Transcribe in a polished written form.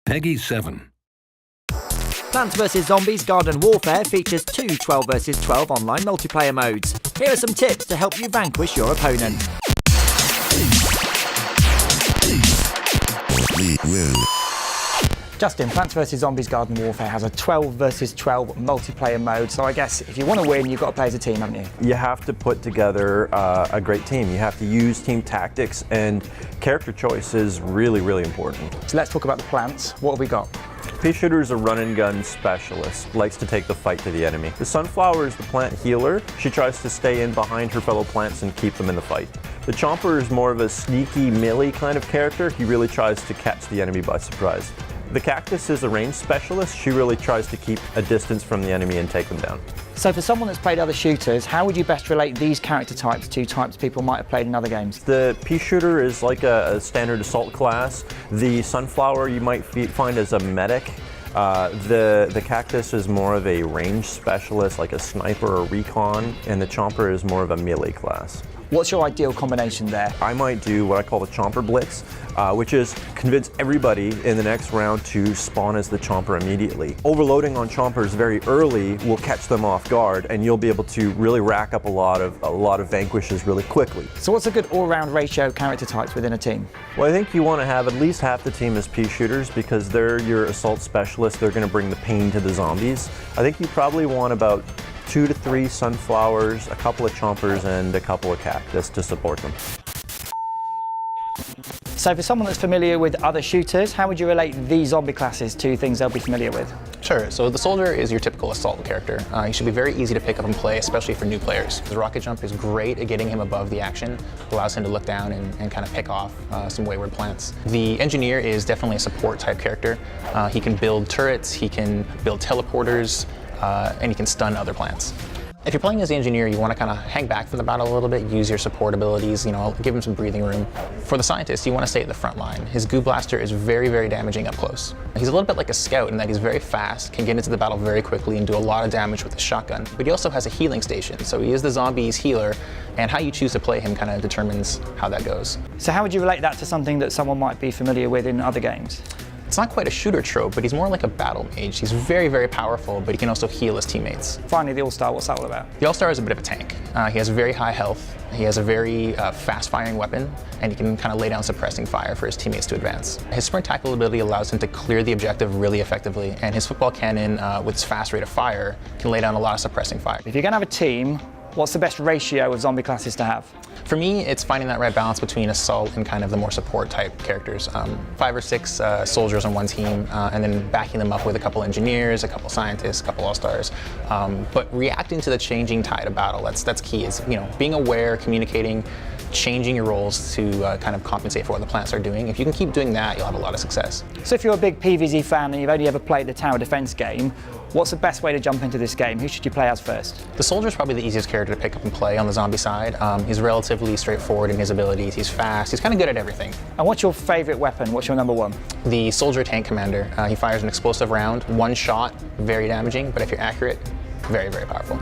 Peggy 7. Plants vs Zombies Garden Warfare features two 12 vs 12 online multiplayer modes. Here are some tips to help you vanquish your opponent. We win. Justin, Plants vs Zombies Garden Warfare has a 12 vs 12 multiplayer mode, so I guess if you want to win, you've got to play as a team, haven't you? You have to put together a great team. You have to use team tactics, and character choice is really, really important. So let's talk about the plants. What have we got? Pea shooter is a run and gun specialist, likes to take the fight to the enemy. The sunflower is the plant healer. She tries to stay in behind her fellow plants and keep them in the fight. The chomper is more of a sneaky melee kind of character. He really tries to catch the enemy by surprise. The cactus is a range specialist. She really tries to keep a distance from the enemy and take them down. So for someone that's played other shooters, how would you best relate these character types to types people might have played in other games? The pea shooter is like a standard assault class. The sunflower you might find as a medic. The cactus is more of a range specialist, like a sniper or recon, and the chomper is more of a melee class. What's your ideal combination there? I might do what I call the chomper blitz, which is convince everybody in the next round to spawn as the chomper immediately. Overloading on chompers very early will catch them off guard, and you'll be able to really rack up a lot of vanquishes really quickly. So what's a good all-round ratio of character types within a team? Well, I think you want to have at least half the team as pea shooters because they're your assault specialists. They're going to bring the pain to the zombies. I think you probably want about 2 to 3 sunflowers, a couple of chompers, and a couple of cactus to support them. So for someone that's familiar with other shooters, how would you relate these zombie classes to things they'll be familiar with? Sure, so the soldier is your typical assault character. He should be very easy to pick up and play, especially for new players. The rocket jump is great at getting him above the action, allows him to look down and kind of pick off some wayward plants. The engineer is definitely a support type character. He can build turrets, he can build teleporters, and you can stun other plants. If you're playing as the engineer, you want to kind of hang back from the battle a little bit, use your support abilities, give him some breathing room. For the scientist, you want to stay at the front line. His goo blaster is very, very damaging up close. He's a little bit like a scout in that he's very fast, can get into the battle very quickly and do a lot of damage with his shotgun. But he also has a healing station, so he is the zombie's healer, and how you choose to play him kind of determines how that goes. So how would you relate that to something that someone might be familiar with in other games? It's not quite a shooter trope, but he's more like a battle mage. He's very, very powerful, but he can also heal his teammates. Finally, the All-Star, what's that all about? The All-Star is a bit of a tank. He has very high health, he has a very fast-firing weapon, and he can kind of lay down suppressing fire for his teammates to advance. His sprint tackle ability allows him to clear the objective really effectively, and his football cannon, with its fast rate of fire, can lay down a lot of suppressing fire. If you're going to have a team, what's the best ratio of zombie classes to have? For me, it's finding that right balance between assault and kind of the more support type characters. 5 or 6 soldiers on one team, and then backing them up with a couple engineers, a couple scientists, a couple all-stars. But reacting to the changing tide of battle, that's key, is being aware, communicating, changing your roles to kind of compensate for what the plants are doing. If you can keep doing that, you'll have a lot of success. So if you're a big PvZ fan and you've only ever played the tower defense game, what's the best way to jump into this game? Who should you play as first? The soldier is probably the easiest character to pick up and play on the zombie side. He's relatively straightforward in his abilities. He's fast. He's kind of good at everything. And what's your favorite weapon? What's your number one? The soldier tank commander. He fires an explosive round, one shot, very damaging, but if you're accurate, very, very powerful.